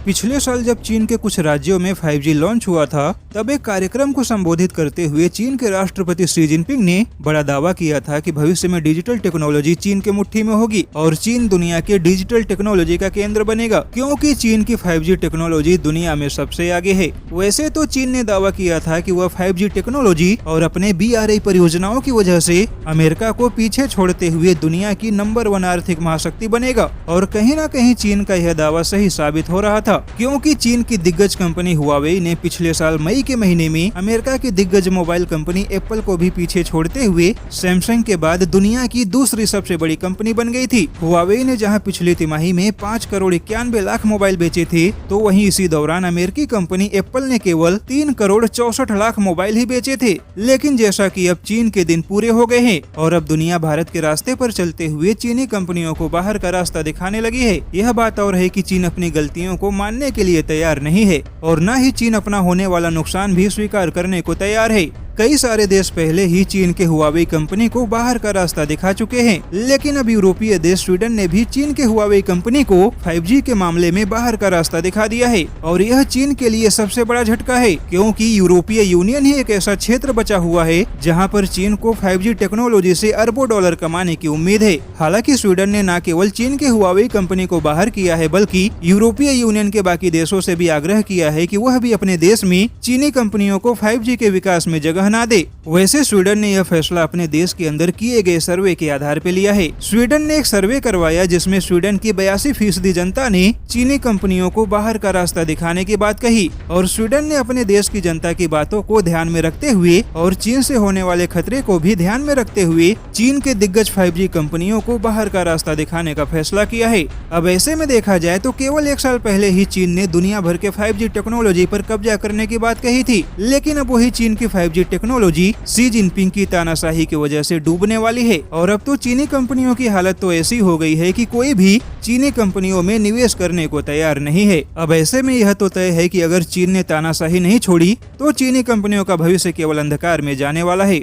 पिछले साल जब चीन के कुछ राज्यों में 5G लॉन्च हुआ था, तब एक कार्यक्रम को संबोधित करते हुए चीन के राष्ट्रपति शी जिनपिंग ने बड़ा दावा किया था कि भविष्य में डिजिटल टेक्नोलॉजी चीन के मुट्ठी में होगी और चीन दुनिया के डिजिटल टेक्नोलॉजी का केंद्र बनेगा, क्योंकि चीन की 5G टेक्नोलॉजी दुनिया में सबसे आगे है। वैसे तो चीन ने दावा किया था कि वह 5G टेक्नोलॉजी और अपने BRI परियोजनाओं की वजह से अमेरिका को पीछे छोड़ते हुए दुनिया की नंबर 1 आर्थिक महाशक्ति बनेगा, और कहीं न कहीं चीन का यह दावा सही साबित हो रहा था, क्योंकि चीन की दिग्गज कंपनी हुआवेई ने पिछले साल मई के महीने में अमेरिका की दिग्गज मोबाइल कंपनी एप्पल को भी पीछे छोड़ते हुए सैमसंग के बाद दुनिया की दूसरी सबसे बड़ी कंपनी बन गई थी। हुआवेई ने जहां पिछली तिमाही में 5 करोड़ 91 लाख मोबाइल बेचे थे, तो वहीं इसी दौरान अमेरिकी कंपनी एप्पल ने केवल 3 करोड़ 64 लाख मोबाइल ही बेचे थे। लेकिन जैसा कि अब चीन के दिन पूरे हो गए हैं और अब दुनिया भारत के रास्ते पर चलते हुए चीनी कंपनियों को बाहर का रास्ता दिखाने लगी है। यह बात और है कि चीन अपनी गलतियों को मानने के लिए तैयार नहीं है और न ही चीन अपना होने वाला नुकसान भी स्वीकार करने को तैयार है। कई सारे देश पहले ही चीन के हुआवेई कंपनी को बाहर का रास्ता दिखा चुके हैं, लेकिन अब यूरोपीय देश स्वीडन ने भी चीन के हुआवेई कंपनी को 5G के मामले में बाहर का रास्ता दिखा दिया है, और यह चीन के लिए सबसे बड़ा झटका है, क्योंकि यूरोपीय यूनियन ही एक ऐसा क्षेत्र बचा हुआ है जहां पर चीन को 5G टेक्नोलॉजी से अरबों डॉलर कमाने की उम्मीद है। हालांकि स्वीडन ने न केवल चीन के हुआवेई कंपनी को बाहर किया है, बल्कि यूरोपीय यूनियन के बाकी देशों से भी आग्रह किया है कि वह भी अपने देश में चीनी कंपनियों को 5G के विकास में जगह न दे। वैसे स्वीडन ने यह फैसला अपने देश के अंदर किए गए सर्वे के आधार पर लिया है। स्वीडन ने एक सर्वे करवाया जिसमें स्वीडन की 82% जनता ने चीनी कंपनियों को बाहर का रास्ता दिखाने की बात कही, और स्वीडन ने अपने देश की जनता की बातों को ध्यान में रखते हुए और चीन से होने वाले खतरे को भी ध्यान में रखते हुए चीन के दिग्गज 5G कंपनियों को बाहर का रास्ता दिखाने का फैसला किया है। अब ऐसे में देखा जाए तो केवल 1 साल पहले ही चीन ने दुनिया भर के 5G टेक्नोलॉजी पर कब्जा करने की बात कही थी, लेकिन अब वही चीन की 5G टेक्नोलॉजी शी जिनपिंग की तानाशाही की वजह से डूबने वाली है। और अब तो चीनी कंपनियों की हालत तो ऐसी हो गई है कि कोई भी चीनी कंपनियों में निवेश करने को तैयार नहीं है। अब ऐसे में यह तो तय है कि अगर चीन ने तानाशाही नहीं छोड़ी तो चीनी कंपनियों का भविष्य केवल अंधकार में जाने वाला है।